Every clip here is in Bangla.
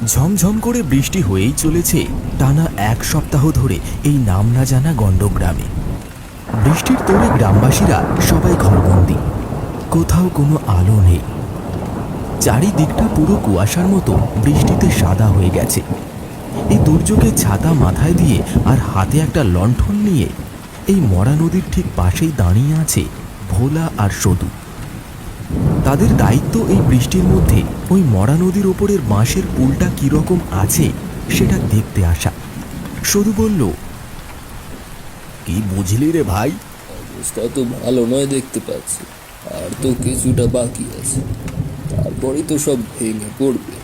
ঝমঝম করে বৃষ্টি হয়েই চলেছে টানা এক সপ্তাহ ধরে এই নাম না জানা গণ্ডগ্রামে। বৃষ্টির তোড়ে গ্রামবাসীরা সবাই ঘরবন্দি, কোথাও কোনো আলো নেই। চারিদিকটা পুরো কুয়াশার মতো বৃষ্টিতে সাদা হয়ে গেছে। এই দুর্যোগে ছাতা মাথায় দিয়ে আর হাতে একটা লণ্ঠন নিয়ে এই মরা নদীর ঠিক পাশেই দাঁড়িয়ে আছে ভোলা আর সদু। তাদের দায়িত্ব এই বৃষ্টির মধ্যে ওই মরা নদীর ওপরের বাঁশের পুলটা কিরকম আছে সেটা দেখতে আসা। সদু বলল, কি বুঝলি রে ভাই? অবস্থা তো ভালো নয় দেখতে পাচ্ছি, আর তো কিছুটা বাকি আছে, তারপরেই তো সব ভেঙে পড়বে।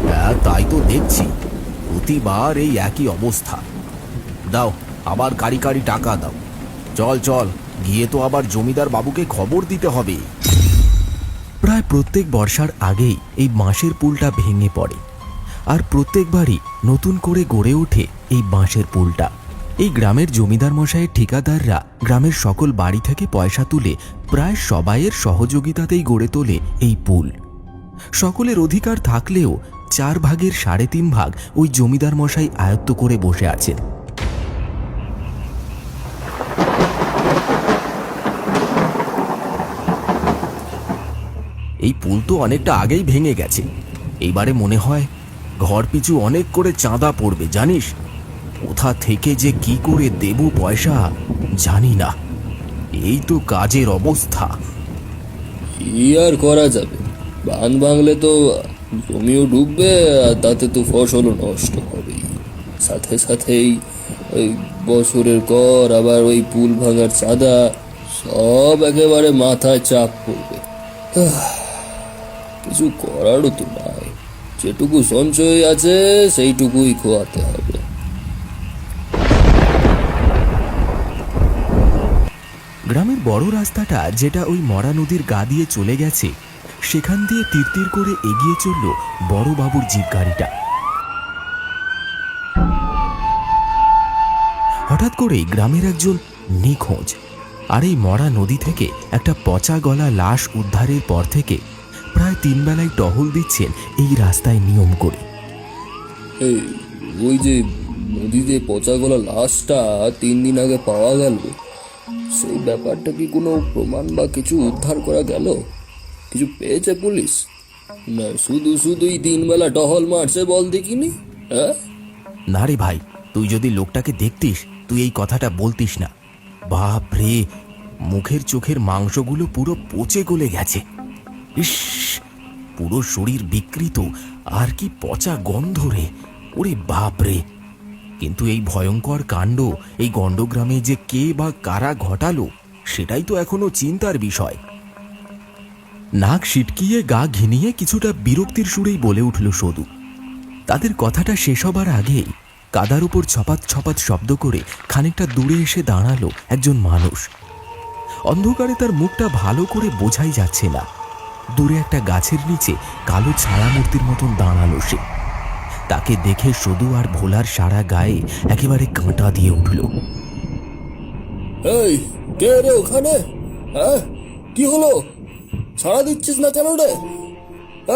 হ্যাঁ, তাই তো দেখছি, প্রতিবার এই একই অবস্থা। দাও, আবার কারি কারি টাকা দাও। চল চল, গিয়ে তো আবার জমিদার বাবুকে খবর দিতে হবে। প্রায় প্রত্যেক বর্ষার আগেই এই বাঁশের পুলটা ভেঙে পড়ে, আর প্রত্যেকবারই নতুন করে গড়ে ওঠে এই বাঁশের পুলটা। এই গ্রামের জমিদার মশাইয়ের ঠিকাদাররা গ্রামের সকল বাড়ি থেকে পয়সা তুলে প্রায় সবাইয়ের সহযোগিতাতেই গড়ে তোলে এই পুল। সকলের অধিকার থাকলেও 4 ভাগের 3.5 ভাগ ওই জমিদার মশাই আয়ত্ত করে বসে আছেন। এই পুল তো অনেকটা আগেই ভেঙে গেছে। এইবারে মনে হয় ঘর পিছু অনেক করে চাঁদা পড়বে, জানিস? কোথা থেকে যে কি করে দেব পয়সা জানি না। এই তো কাজের অবস্থা। কি আর করা যাবে, বাঁধ ভাঙলে তো জমিও ডুববে, আর তাতে তো ফসলও নষ্ট হবেই। সাথে সাথেই ওই বছরের কর, আবার ওই পুল ভাঙার চাঁদা, সব একেবারে মাথায় চাপ পড়বে। কিছু করারও তো নাই, যেটুকু সঞ্চয় আছে সেইটুকুই খোয়াতে হবে। গ্রামের বড় রাস্তাটা, যেটা ওই মরা নদীর গা দিয়ে চলে গেছে, সেখান দিয়ে তীর করে এগিয়ে চলল বড় বাবুর জিপ গাড়িটা। হঠাৎ করেই গ্রামের একজন নিখোঁজ, আর এই মরা নদী থেকে একটা পচা গলা লাশ উদ্ধারের পর থেকে প্রায় 3 বেলায় টহল দিচ্ছেন এই রাস্তায় নিয়ম করে। এই ওই যে নদীতে পচা গলা লাশটা 3 দিন আগে পাওয়া গেল, সেই ব্যাপারটা কি কোনো প্রমাণ বা কিছু উদ্ধার করা গেল? কিছু পেয়েছে পুলিশ? না শুধু শুধুই 3 বেলা টহল মারছে বল দেখিনি? হ্যাঁ, না রে ভাই, তুই যদি লোকটাকে দেখতিস তুই এই কথাটা বলতিস না। বাপ রে, মুখের চোখের মাংসগুলো পুরো পচে গলে গেছে। ইস, পুরো শরীর বিকৃত, আর কি পচা গন্ধ রে! ওরে বাপ রে! কিন্তু এই ভয়ঙ্কর কাণ্ড এই গণ্ডগ্রামে যে কে বা কারা ঘটালো সেটাই তো এখনো চিন্তার বিষয়। নাক সিটকিয়ে গা ঘিনিয়ে কিছুটা বিরক্তির সুরেই বলে উঠল সদু। তাদের কথাটা শেষ হবার আগেই কাদার উপর ছপাত ছপাত শব্দ করে খানিকটা দূরে এসে দাঁড়ালো একজন মানুষ। অন্ধকারে তার মুখটা ভালো করে বোঝাই যাচ্ছে না। দূরে একটা গাছের নিচে কালো ছায়া মূর্তির মতন দাঁড়ালো সে। তাকে দেখে সদু আর ভোলার সারা গায়ে একেবারে কাঁটা দিয়ে উঠল। এই কে রে ওখানে? হ্যাঁ, কি হলো? ছাড়া দিচ্ছিস না কেন রে?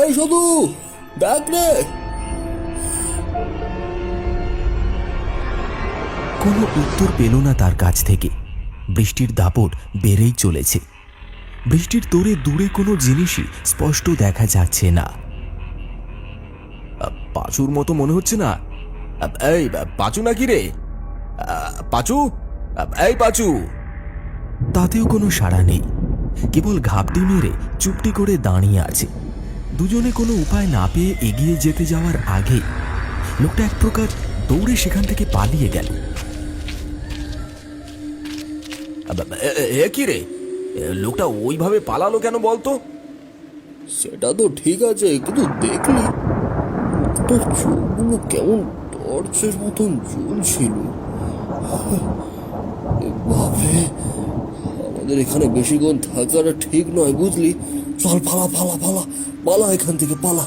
এই শুধু দেখ রে। কোনো উত্তর পেল না তার কাছ থেকে। বৃষ্টির দাপট বেড়েই চলেছে। বৃষ্টির তোড়ে দূরে কোনো জিনিসই স্পষ্ট দেখা যাচ্ছে না। পাঁচুর মতো মনে হচ্ছে না? এই পাঁচু নাকি রে? পাঁচু, এই পাঁচু! তাতেও কোনো সাড়া নেই, কেবল ঘাপটি মেরে চুপটি করে দাঁড়িয়ে আছে। দুজনে কোনো উপায় না পেয়ে এগিয়ে যেতে যাওয়ার আগেই লোকটা এক প্রকার দৌড়ে সেখান থেকে পালিয়ে গেল। এ কি রে, লোকটা ওইভাবে পালালো কেন বলতো? সেটা তো ঠিক আছে, কিন্তু দেখলি তোর চোখগুলো কেমন টর্চের মতন জ্বলছিল। বাপরে, আমাদের এখানে বেশিক্ষণ থাকাটা ঠিক নয়, বুঝলি? চল পালা পালা পালা পালা, এখান থেকে পালা।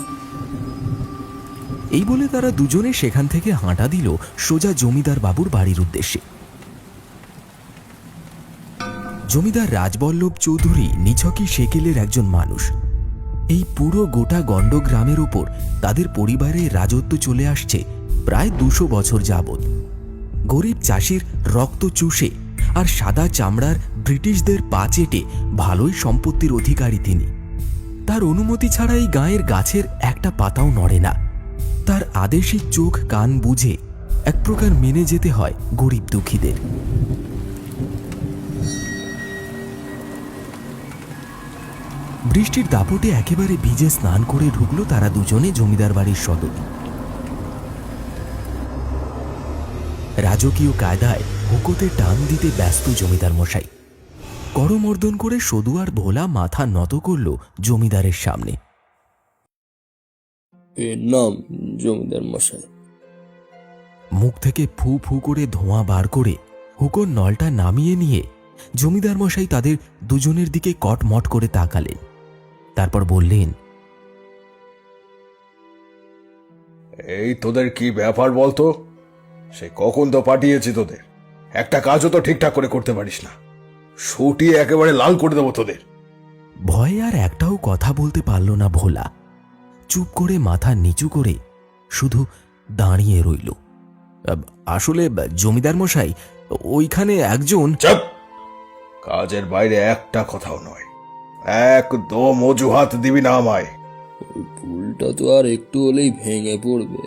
এই বলে তারা দুজনে সেখান থেকে হাঁটা দিল সোজা জমিদার বাবুর বাড়ির উদ্দেশ্যে। জমিদার রাজবল্লভ চৌধুরী নিছকই সেকেলের একজন মানুষ। এই পুরো গোটা গণ্ড গ্রামের ওপর তাদের পরিবারের রাজত্ব চলে আসছে প্রায় 200 বছর যাবৎ। গরিব চাষির রক্ত চুষে আর সাদা চামড়ার ব্রিটিশদের পা চেটে ভালোই সম্পত্তির অধিকারী তিনি। তার অনুমতি ছাড়া এই গাঁয়ের গাছের একটা পাতাও নড়ে না। তার আদেশই চোখ কান বুঝে এক প্রকার মেনে যেতে হয় গরিব দুঃখীদের। বৃষ্টির দাপটে একেবারে ভিজে স্নান করে ঢুকলো তারা দুজনে জমিদার বাড়ির সদর। রাজকীয় কায়দায় হুকোতে টান দিতে ব্যস্ত জমিদার মশাই। করমর্দন করে সদু আর ভোলা মাথা নত করল জমিদারের সামনে। এর নাম জমিদার মশাই। মুখ থেকে ফু ফু করে ধোঁয়া বার করে হুকোর নলটা নামিয়ে নিয়ে জমিদার মশাই তাদের দুজনের দিকে কটমট করে তাকালেন। তারপর বললেন, এই তোদের কি ব্যাপার বলতো? সে কখন তো পাঠিয়েছি তোদের, একটা কাজও তো ঠিকঠাক করে করতে পারিস না। শুটিয়ে একেবারে লাল করে দেবো তোদের। ভয়ে আর একটাও কথা বলতে পারল না ভোলা। চুপ করে মাথা নিচু করে শুধু দাঁড়িয়ে রইল। আসলে জমিদার মশাই, ওইখানে একজন। চুপ! কাজের বাইরে একটা কথাও নয়, একদম অজুহাত দিবি না আমায়। ওই পুলটা তো আর একটু হলেই ভেঙে পড়বে,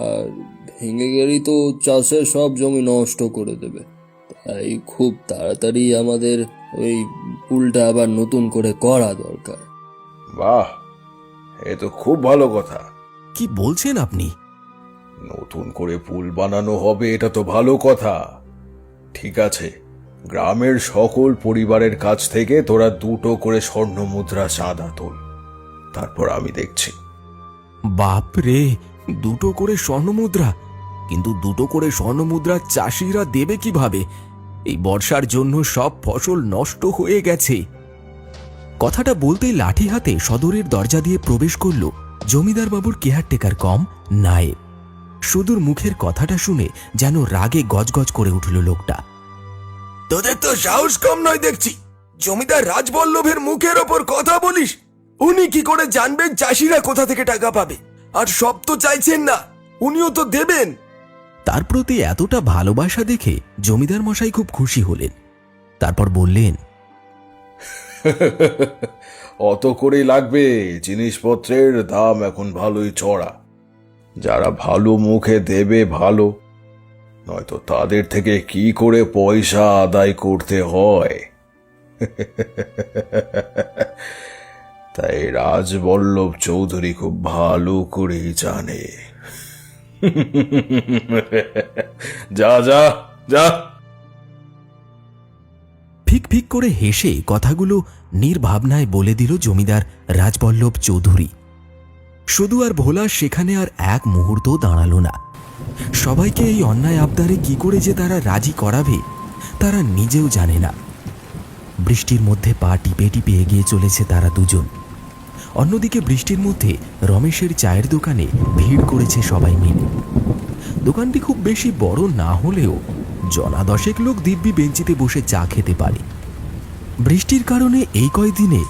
আর ভেঙে গেলেই তো চাষের সব জমি নষ্ট করে দেবে। তাই খুব তাড়াতাড়ি আমাদের ওই পুলটা আবার নতুন করে করা দরকার। বাহ, এ তো খুব ভালো কথা। কি বলছেন আপনি? নতুন করে পুল বানানো হবে, এটা তো ভালো কথা। ঠিক আছে, গ্রামের সকল পরিবারের কাছ থেকে তোরা 2টো করে স্বর্ণ মুদ্রা চাঁদা তোল, তারপর আমি দেখছি। বাপ রে, 2টো করে স্বর্ণমুদ্রা? কিন্তু 2টো করে স্বর্ণমুদ্রা চাষিরা দেবে কিভাবে? এই বর্ষার জন্য সব ফসল নষ্ট হয়ে গেছে। কথাটা বলতেই লাঠি হাতে সদরের দরজা দিয়ে প্রবেশ করল জমিদার বাবুর কেয়ারটেকার কম নায়েব। সুদূর মুখের কথাটা শুনে যেন রাগে গজগজ করে উঠল লোকটা। তোদের তো সাহস কম নয় দেখছি। জমিদার রাজবল্লভের মুখের ওপর কথা বলিস? উনি কি করে জানবেন চাষিরা কোথা থেকে টাকা পাবে? আর সব তো চাইছেন না, উনিও তো দেবেন। তার প্রতি এতটা ভালোবাসা দেখে জমিদার মশাই খুব খুশি হলেন। তারপর বললেন, অত করেই লাগবে, জিনিসপত্রের দাম এখন ভালোই চড়া। যারা ভালো মুখে দেবে ভালো, নয়তো তাদের থেকে কি করে পয়সা আদায় করতে হয়। তাই রাজবল্লভ চৌধুরী খুব ভালো করেই জানে। যা যা যা। ফিক ফিক করে হেসে কথাগুলো নির্ভাবনায় বলে দিল জমিদার রাজবল্লভ চৌধুরী। শুধু আর ভোলা সেখানে আর এক মুহূর্ত দাঁড়ালো না। সবাইকে এই অন্যায় আবদারে কি করে যে তারা রাজি করাবে তারা নিজেও জানে না। বৃষ্টির মধ্যে পা টিপে টিপে এগিয়ে চলেছে তারা দুজন। অন্যদিকে বৃষ্টির মধ্যে রমেশের চায়ের দোকানে ভিড় করেছে সবাই মিলে। দোকানটি খুব বেশি বড় না হলেও জনা 10 লোক দিব্যি বেঞ্চিতে বসে চা খেতে পারে। বৃষ্টির কারণে এই কয়দিনে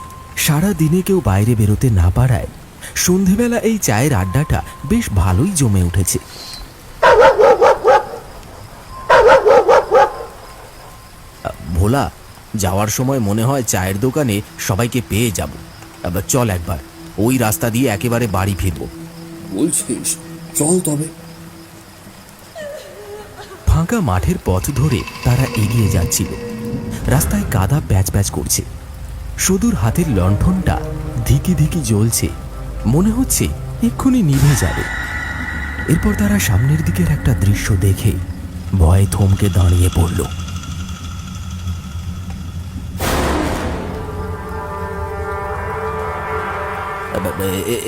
সারা দিনে কেউ বাইরে বেরোতে না পারায় সন্ধেবেলা এই চায়ের আড্ডাটা বেশ ভালোই জমে উঠেছে। ভোলা, যাওয়ার সময় মনে হয় চায়ের দোকানে সবাইকে পেয়ে যাব। চল একবার ওই রাস্তা দিয়ে একেবারে বাড়ি ফিরব। বলছিস? চল তবে। ফাঁকা মাঠের পথ ধরে তারা এগিয়ে যাচ্ছিল। রাস্তায় কাদা প্যাচ প্যাচ করছে। সুদূর হাতের লণ্ঠনটা ধিকি ধিকি জ্বলছে, মনে হচ্ছে এক্ষুনি নিভে যাবে। এরপর তারা সামনের দিকের একটা দৃশ্য দেখে ভয়ে থমকে দাঁড়িয়ে পড়ল।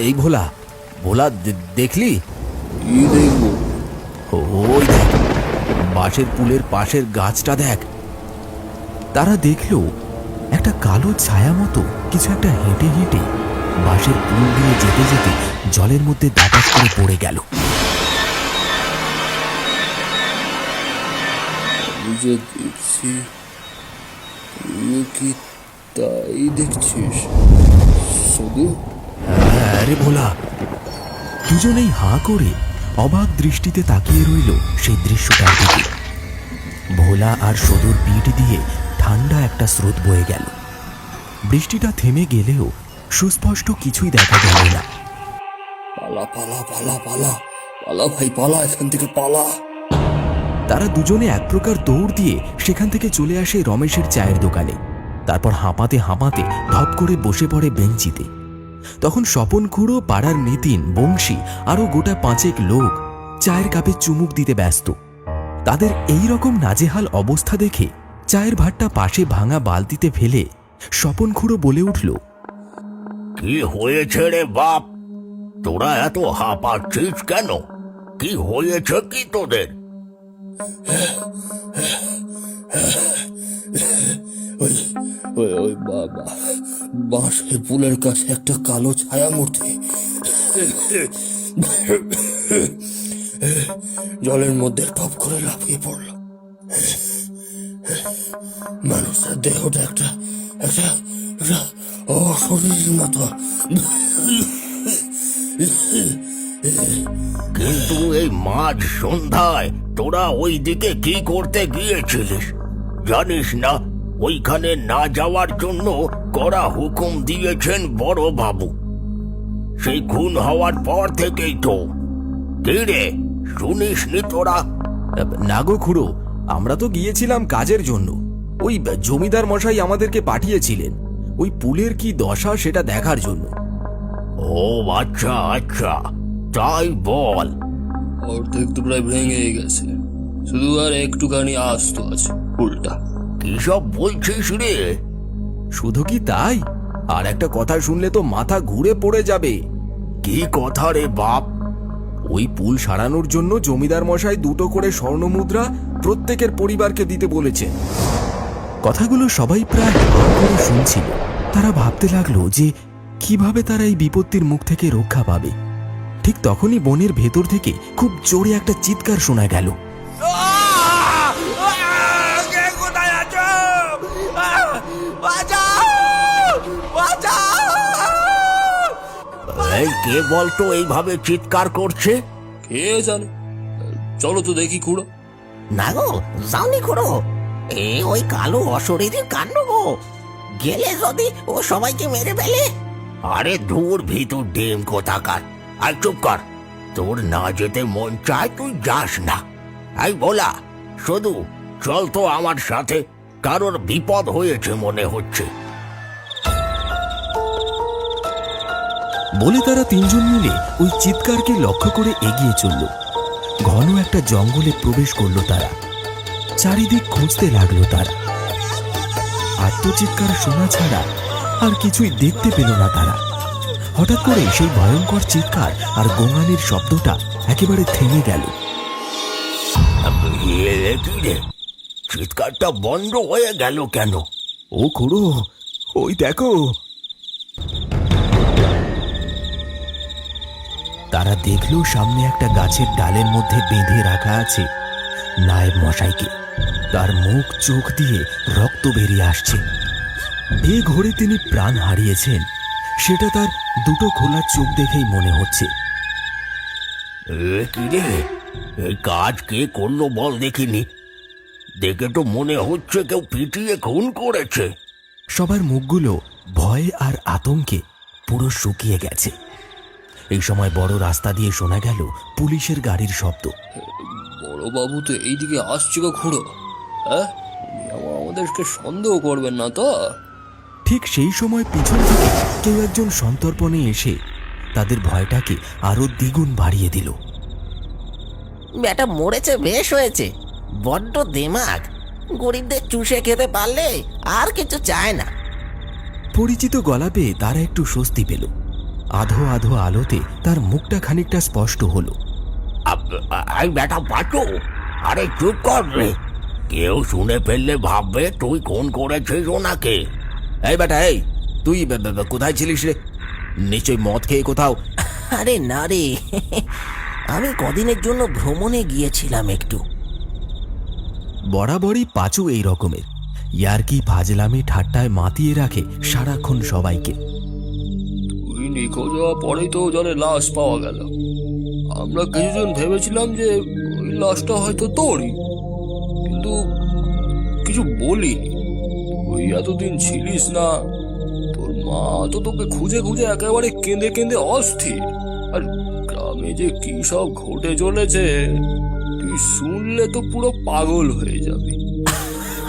এই ভোলা, ভোলা দেখলি? কি দেখবো? ওই দেখ, বাঁশের পুলের পাশের গাছটা দেখ। তারা দেখল একটা কালো ছায়া মতো কিছু একটা হেঁটে হেঁটে বাঁশের পুল দিয়ে যেতে যেতে জলের মধ্যে দাপাস করে পড়ে গেল। যে দেখছি, তুইও কি তাই দেখছিস? শুধু আরে ভোলা! দুজনেই হাঁ করে অবাক দৃষ্টিতে তাকিয়ে রইল সেই দৃশ্যটার দিকে। ভোলা আর সদুর পিঠ দিয়ে ঠান্ডা একটা স্রোত বয়ে গেল। বৃষ্টিটা থেমে গেলেও সুস্পষ্ট কিছুই দেখা গেল না। পালা পালা পালা পালা পালা ভাই পালা, এখান থেকে পালা। তারা দুজনে এক প্রকার দৌড় দিয়ে সেখান থেকে চলে আসে রমেশের চায়ের দোকানে। তারপর হাঁপাতে হাঁপাতে ধপ করে বসে পড়ে বেঞ্চিতে। তখন স্বপন খুড়ো, পাড়ার নিতিন, বংশী আরো গোটা 5 লোক চায়ের কাপে চুমুক দিতে ব্যস্ত। তাদের এই রকম নাজেহাল অবস্থা দেখে চায়ের ভাতটা পাশে ভাঙা বালতিতে ফেলে স্বপন খুড়ো বলে উঠল, কি হয়েছে রে বাপ? তোরা এত হাঁপাচ্ছিস কেন? কি হয়েছে কি তোদের? ওই ওই ওই বাবা, বাঁশের পুলের কাছে একটা কালো ছায়া মূর্তি জলের মধ্যে টপ করে লাফিয়ে পড়ল। মানুষের দেহটা একটা একটা একটা অশরীর মতো। কিন্তু এই মাঝ সন্ধ্যায় তোরা ওই দিকে কি করতে গিয়েছিলিস? জানিস না ওইখানে না যাওয়ার জন্য কড়া হুকুম দিয়েছেন বড় বাবু? সেই খুন হওয়ার পর থেকেই তো। কি রে, শুনিসনি তোরা? না গো খুড়ো, আমরা তো গিয়েছিলাম কাজের জন্য। ওই জমিদার মশাই আমাদেরকে পাঠিয়েছিলেন ওই পুলের কি দশা সেটা দেখার জন্য। ও আচ্ছা আচ্ছা, তাই বল। অর্ধেক তো প্রায় ভেঙে গেছে, শুধু আর একটুখানি আস্ত আছে উল্টা। কি সব বলছিস রে? শুধু কি তাই, আর একটা কথা শুনলে তো মাথা ঘুরে পড়ে যাবে। কি কথা রে বাপ? ওই পুল সারানোর জন্য জমিদার মশাই 2টো করে স্বর্ণমুদ্রা প্রত্যেকের পরিবারকে দিতে বলেছেন। কথাগুলো সবাই প্রায় হাঁ করে শুনছিল। তারা ভাবতে লাগলো যে কিভাবে তারা এই বিপত্তির মুখ থেকে রক্ষা পাবে। ঠিক তখনই বনের ভেতর থেকে খুব জোরে একটা চিৎকার শোনা গেল। এই কে বলতো এইভাবে চিৎকার করছে? কে জানে, চলো তো দেখি খুড়ো। না গো, যাওনি খুড়ো, ওই কালো অশরীরের কাণ্ড গো। গেলে যদি ও সবাইকে মেরে ফেলে। আরে দূর ভিতর ডিম কোথাকার, আর চুপ কর। তোর না যেতে মন চায় তুই যাস না। এই বলা, শুধু চল তো আমার সাথে, কারোর বিপদ হয়েছে মনে হচ্ছে। বলে তারা 3 জন মিলে ওই চিৎকারকে লক্ষ্য করে এগিয়ে চলল। ঘন একটা জঙ্গলে প্রবেশ করলো তারা। চারিদিক খুঁজতে লাগলো তারা। আত্মচিৎকার শোনা ছাড়া আর কিছুই দেখতে পেল না তারা। হঠাৎ করে সেই ভয়ঙ্কর চিৎকার আর গোঙানির শব্দটা একেবারে থেমে গেল। এ কি রে, চিৎকারটা বন্ধ হয়ে গেল কেন? ও খুড়ো, ওই দেখো। তারা দেখলো সামনে একটা গাছের ডালের মধ্যে বেঁধে রাখা আছে নায়েব মশাইকে। তার মুখ চোখ দিয়ে রক্ত বেরিয়ে আসছে। এ ঘোরে তিনি প্রাণ হারিয়েছেন সেটা তার 2টো খোলা চোখ দেখেই মনে হচ্ছে। এ কি রে, এই কাজ কে করলো বল দেখিনি? দেখে তো মনে হচ্ছে কেউ পিটিয়ে খুন করেছে। সবার মুখগুলো ভয় আর আতঙ্কে পুরো শুকিয়ে গেছে। এই সময় বড় রাস্তা দিয়ে শোনা গেল পুলিশের গাড়ির শব্দ। বড় বাবু তো এইদিকে আসছে গো খুড়ো। হ্যাঁ, আমাদেরকে সন্দেহ করবেন না তো? ঠিক সেই সময় পিছন থেকে কেউ একজন সন্তর্পণে এসে তাদের ভয়টাকে আরো দ্বিগুণ বাড়িয়ে দিল। বেটা মরেছে বেশ হয়েছে, বড্ড দেমাগ। গরিবদের চুষে খেতে পারলে আর কিছু চায় না। পরিচিত গলা পেয়ে তারা একটু স্বস্তি পেল। আধো আধো আলোতে তার মুখটা খানিকটা স্পষ্ট হলো। এই বেটা পাচু, আরে চুপ কর রে। কেউ শুনে ফেললে ভাববে তুই খুন করেছিস ওনাকে। এই বেটা, এই তুই কোথায় ছিলিস রে? নিশ্চয়ই মদ খেয়ে কোথাও। আরে না রে, আমি কদিনের জন্য ভ্রমণে গিয়েছিলাম একটু। বরাবরই পাঁচু এই রকমের ইয়ার্কি ফাজলামি ঠাট্টায় মাতিয়ে রাখে সারাক্ষণ সবাইকে। তুই নিখোঁজ হওয়া পরেই তো জলের লাশ পাওয়া গেল। আমরা কিছুজন ভেবেছিলাম যে ওই লাশটা হয়তো তোরই, কিন্তু কিছু বলিনি। তুই এতদিন ছিলিস না, তোর মা তো তোকে খুঁজে খুঁজে একেবারে কেঁদে কেঁদে অস্থির। আর গ্রামে যে কি সব ঘটে চলেছে তুই শুনলে তো পুরো পাগল হয়ে যাবে।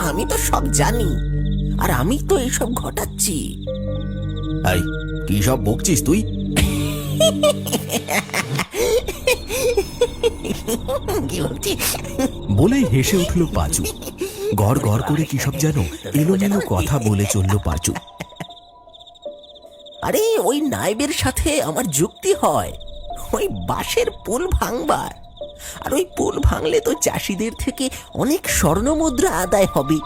আমি তো সব জানি, আর আমি তো এইসব ঘটাচ্ছি। এই কি সব বকছিস তুই? কি বলছি? বলেই হেসে উঠল পাঁচু। গড় গড় করে কি সব যেন এলোমেলো কথা বলে চলল পাঁচু। আরে ওই নায়েবের সাথে আমার যুক্তি হয় ওই বাঁশের পুল ভাঙবার। আর ওই পুল ভাঙলে তো চাষিদের থেকে অনেক স্বর্ণ মুদ্রা আদায় হবে।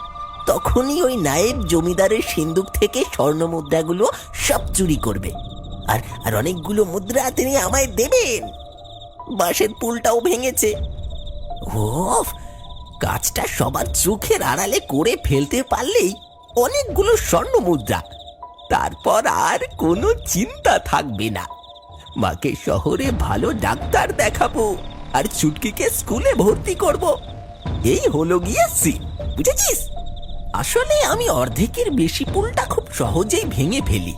তখনই ওই নায়েব জমিদারের সিন্দুক থেকে স্বর্ণ মুদ্রাগুলো সব চুরি করবে, আর আর অনেকগুলো মুদ্রা তিনি আমায় দেবেন। বাঁশের পুলটাও ভেঙেছে। ওফ, কাজটা সবার চোখের আড়ালে করে ফেলতে পারলেই অনেকগুলো স্বর্ণ মুদ্রা, তারপর আর কোনো চিন্তা থাকবে না। মাকে শহরে ভালো ডাক্তার দেখাবো, আর ছুটকিকে স্কুলে ভর্তি করব। এই হলো গিয়ে সিন, বুঝেছিস? আসলে আমি অর্ধেকের বেশি পুলটা খুব সহজেই ভেঙে ফেলি।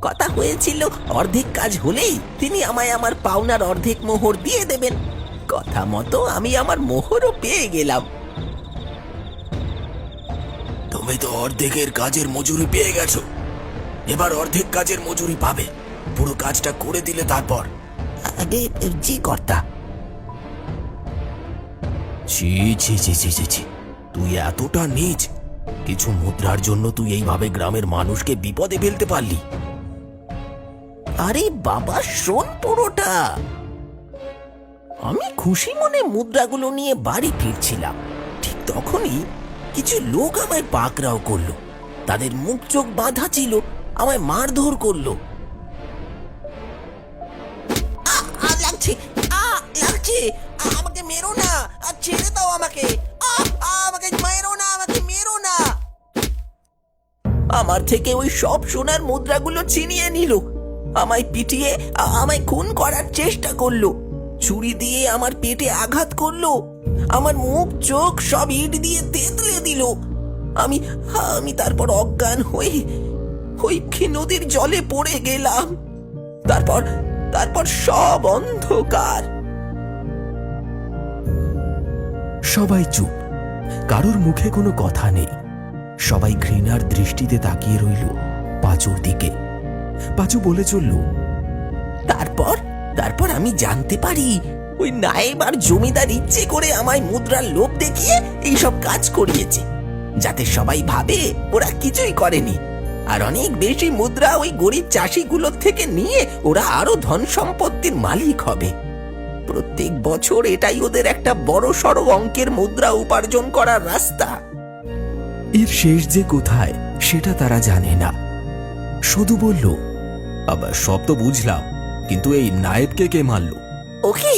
কথা হয়েছিল অর্ধেক কাজ হলেই তিনি আমায় আমার পাওনার অর্ধেক মোহর দিয়ে দেবেন। কথা মতো আমি আমার মোহরও পেয়ে গেলাম। তুমি তো অর্ধেকের কাজের মজুরি পেয়ে গেছো, এবার অর্ধেক কাজের মজুরি পাবে। পুরো কাজটা করে দিলে তারপর। আগে জি কর্তা। ছি ছি ছি ছি ছি ছি, তুই এতটা নীচ! কিছু মুদ্রার জন্য তুই এইভাবে গ্রামের মানুষকে বিপদে ফেলতে পারলি? আরে বাবা, শোন পুরোটা। আমি খুশি মনে মুদ্রাগুলো নিয়ে বাড়ি ফিরছিলাম, ঠিক তখনই কিছু লোক আমায় পাকড়াও করলো। তাদের মুখ চোখ বাঁধা ছিল, আমায় মারধর করলো। লাগছে, লাগছে, আমাকে মেরো না, ছেড়ে দাও আমাকে, আমাকে মেরো না, আমাকে মেরো না। আমার থেকে ওই সব সোনার মুদ্রাগুলো ছিনিয়ে নিল, আমায় পিটিয়ে আমায় খুন করার চেষ্টা করলো, ছুরি দিয়ে আমার পেটে আঘাত করলো, আমার মুখ চোখ সব ইট দিয়ে তেতলে দিল। আমি তারপর অজ্ঞান হয়ে ওই নদীর জলে পড়ে গেলাম। তারপর সব অন্ধকার। সবাই চুপ, কারোর মুখে কোনো কথা নেই। সবাই ঘৃণার দৃষ্টিতে তাকিয়ে রইল পাঁচুর দিকে। পাঁচু বলে চলল, তারপর আমি জানতে পারি ওই নায়েব আর জমিদার ইচ্ছে করে আমায় মুদ্রার লোভ দেখিয়ে এইসব কাজ করিয়েছে, যাতে সবাই ভাবে ওরা কিছুই করেনি, আর অনেক বেশি মুদ্রা ওই গরিব চাষিগুলোর থেকে নিয়ে ওরা আরো ধন সম্পত্তির মালিক হবে। প্রত্যেক বছর এটাই ওদের একটা বড় সড় অঙ্কের মুদ্রা উপার্জন করার রাস্তা। এর শেষ যে কোথায় সেটা তারা জানে না। শুধু বলল, আবার সব তো বুঝলাম, কিন্তু এই নায়েবকে কে মারলো? ওকে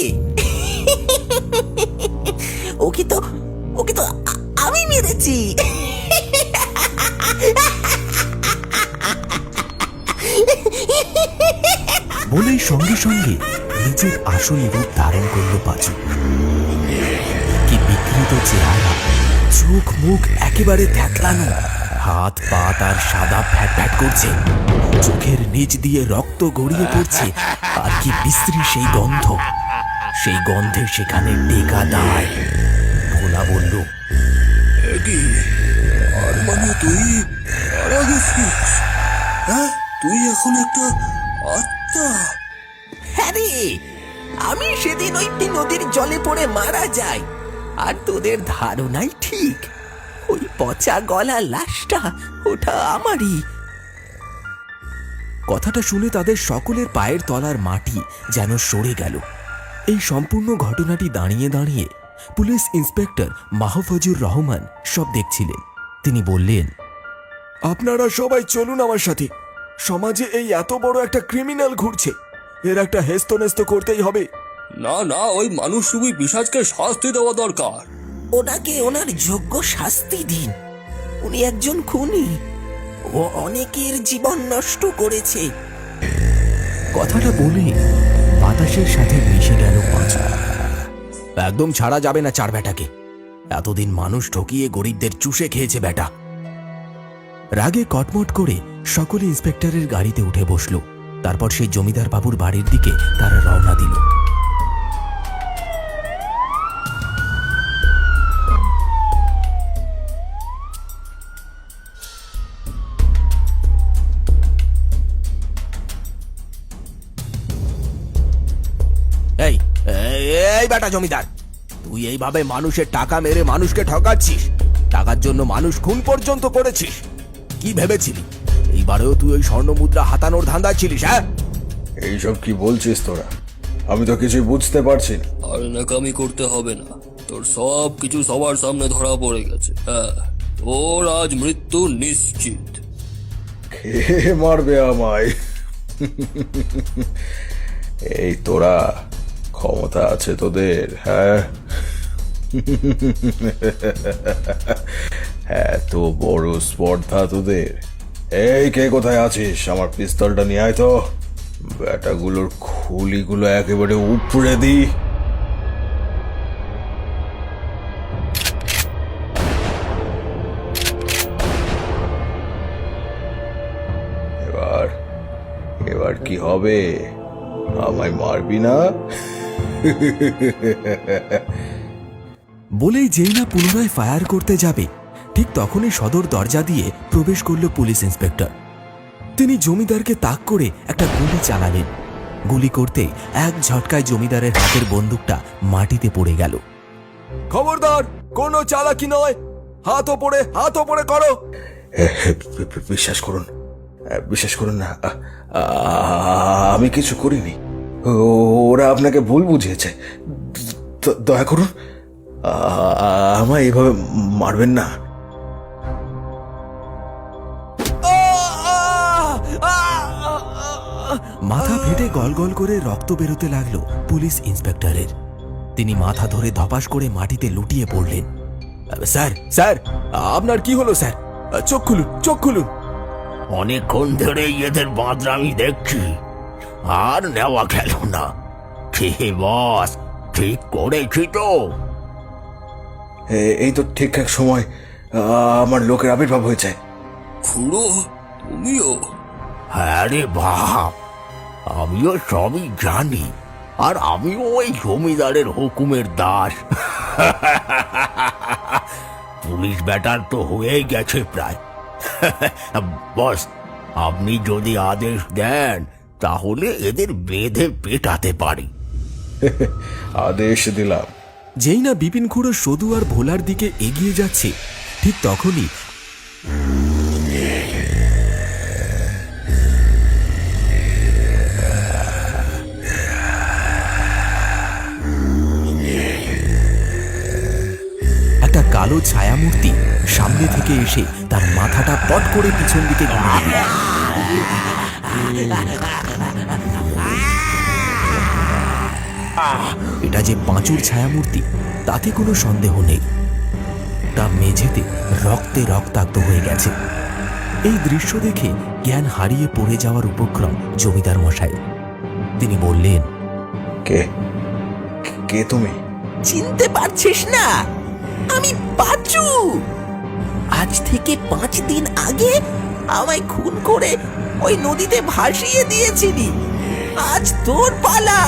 ওকে তো আমি মেরেছি। বলেই সঙ্গে সঙ্গে নিজের আসল রূপ ধারণ করলো পাঁচু। কি বিকৃত চেহারা, চোখ মুখ একেবারে থ্যাতলানো, হাত পা তার সাদা ফ্যাট ফ্যাট করছে, চোখের নিচ দিয়ে রক্ত গড়িয়ে পড়ছে, আর কি বিশ্রী সেই গন্ধ। সেই গন্ধে সেখানে টেকা দায়। ভোলা বলল, আর মানে তুই মারা গেছিস? হ্যাঁ, তুই এখন একটা আত্মা? হ্যাঁ রে, আমি সেদিন ওই নদীর জলে পড়ে মারা যাই, আর তোদের ধারণাই ঠিক, ওই পচা গলা লাশটা ওটা আমারই। কথাটা শুনে তাদের সকলের পায়ের তলার মাটি যেন সরে গেল। এই সম্পূর্ণ ঘটনাটি দাঁড়িয়ে দাঁড়িয়ে পুলিশ ইন্সপেক্টর মাহফুজুর রহমান সব দেখছিলেন। তিনি বললেন, আপনারা সবাই চলুন আমার সাথে। সমাজে এই এত বড় একটা ক্রিমিনাল ঘুরছে, এর একটা হেস্তনেস্ত করতেই হবে। না না, ওই মানুষরূপী পিশাচকে শাস্তি দেওয়া দরকার। ওনাকে ওনার যোগ্য শাস্তি দিন। উনি একজন খুনি, ও অনেকের জীবন নষ্ট করেছে। কথাটা বলে বাতাসের সাথে মিশে গেল পাঁচু। একদম ছাড়া যাবে না চার বেটাকে। এতদিন মানুষ ঠকিয়ে গরিবদের চুষে খেয়েছে বেটা। রাগে কটমট করে সকলে ইন্সপেক্টরের গাড়িতে উঠে বসল। তারপর সেই জমিদার বাবুর বাড়ির দিকে তারা রওনা দিল। এই এই বেটা জমিদার, তুই এইভাবে মানুষের টাকা মেরে মানুষকে ঠকাচ্ছিস। টাকার জন্য মানুষ খুন পর্যন্ত করেছিস। কি ভেবেছিলি এইবারেও তুই ওই স্বর্ণ মুদ্রা হাতানোর ধান্দায় ছিলিস? হ্যাঁ, এইসব কি বলছিস তোরা? আমি তো কিছুই বুঝতে পারছি না। আর নাকামি করতে হবে না, তোর সব কিছু সবার সামনে ধরা পড়ে গেছে। হ্যাঁ, ওর আজ মৃত্যু নিশ্চিত। কে মারবে আমায়? এই তোরা, ক্ষমতা আছে তোদের? হ্যাঁ, এত বড় স্পর্ধা তোদের? এই কে কোথায় আছিস? আমার পিস্তলটা নিয়ে আয় তো। ব্যাটাগুলোর খুলিগুলো একেবারে উপড়ে দি। এবার এবার কি হবে? আমায় মারবি না? বলেই যেই না পুনরায় ফায়ার করতে যাবে, ঠিক তখনই সদর দরজা দিয়ে প্রবেশ করল পুলিশ ইন্সপেক্টর। তিনি জমিদারকে তাক করে একটা গুলি চালালেন। গুলি করতে এক ঝটকায় জমিদারের হাতের বন্দুকটা মাটিতে পড়ে গেল। খবরদার, কোনো চালাকি নয়, হাত ওপরে করো। বিশ্বাস করুন, বিশ্বাস করুন না, আমি কিছু করিনি। ওরা আপনাকে ভুল বুঝিয়েছে। দয়া করুন, আমায় এভাবে মারবেন না। মাথা ফেটে গলগল করে রক্ত বেরোতে লাগলো পুলিশ ইন্সপেক্টরের। তিনি মাথা ধরে ধপাস করে মাটিতে লুটিয়ে পড়লেন। স্যার, স্যার, আপনার কি হলো স্যার? চোখ খুলুন, চোখ খুলুন। অনেকক্ষণ ধরে এদের বাঁদরামি দেখছি, আর নেওয়া গেল না। কে বস, ঠিক করেছি তো? এই তো ঠিকঠাক সময় আমার লোকের আবির্ভাব হয়েছে। খুড়ো, তুমিও? হ্যাঁ রে বাপ, আমিও সবই জানি, আর আমিও ওই জমিদারের হুকুমের দাস। পুলিশ ব্যাটার তো হয়ে গেছে প্রায়। বস, আপনি যদি আদেশ দেন তাহলে এদের বেঁধে পেটাতে পারি। আদেশ দিলাম। যেই না বিপিন খুড়ো সদু আর ভোলার দিকে এগিয়ে যাচ্ছে, ঠিক তখনই একটা কালো ছায়ামূর্তি সামনে থেকে এসে তার মাথাটা পট করে পিছন দিকে ঘুরিয়ে দিল। এটা যে পাঁচুর ছায়ামূর্তি তাতে কোনো সন্দেহ নেই। তা মেঝেতে রক্তে রক্তাক্ত হয়ে গেছে। এই দৃশ্য দেখে জ্ঞান হারিয়ে পড়ে যাওয়ার উপক্রম জমিদার মশাই। তিনি বললেন, কে কে তুমি? চিনতে পারছিস না? আমি পাঁচু। আজ থেকে 5 দিন আগে আমায় খুন করে ওই নদীতে ভাসিয়ে দিয়েছিলি। আজ তোর পালা।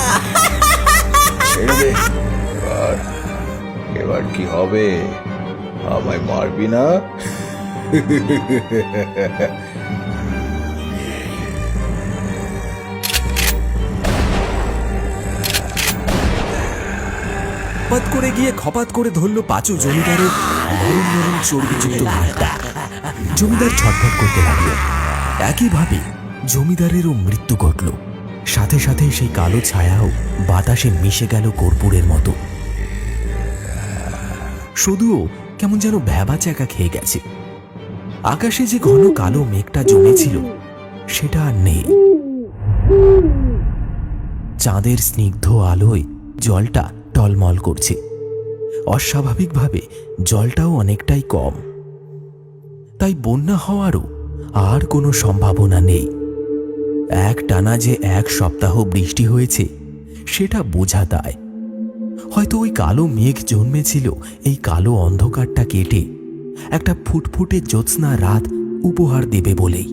এবার কি হবে? আমায় মারবি না? পাত করে গিয়ে খপাত করে ধরল পাঁচু জমিদারের নরম নরম চর্বিযুক্ত ঘাড়টা। জমিদার ছটফট করতে লাগলো। একইভাবে জমিদারেরও মৃত্যু ঘটল। সাথে সাথে সেই কালো ছায়াও বাতাসে মিশে গেল কর্পূরের মতো। শুধুও কেমন যেন ভ্যাবা চাকা খেয়ে গেছে। আকাশে যে ঘন কালো মেঘটা জমেছিল সেটা আর নেই। চাঁদের স্নিগ্ধ আলোয় জলটা টলমল করছে। অস্বাভাবিকভাবে জলটাও অনেকটাই কম। তাই বন্যা হওয়ারও আর কোনো সম্ভাবনা নেই। এক টানা যে 1 সপ্তাহ বৃষ্টি হয়েছে সেটা বোঝা দায়। হয়তো ওই কালো মেঘ জন্মেছিল এই কালো অন্ধকারটা কেটে একটা ফুটফুটে জ্যোৎস্না রাত উপহার দেবে বলেই।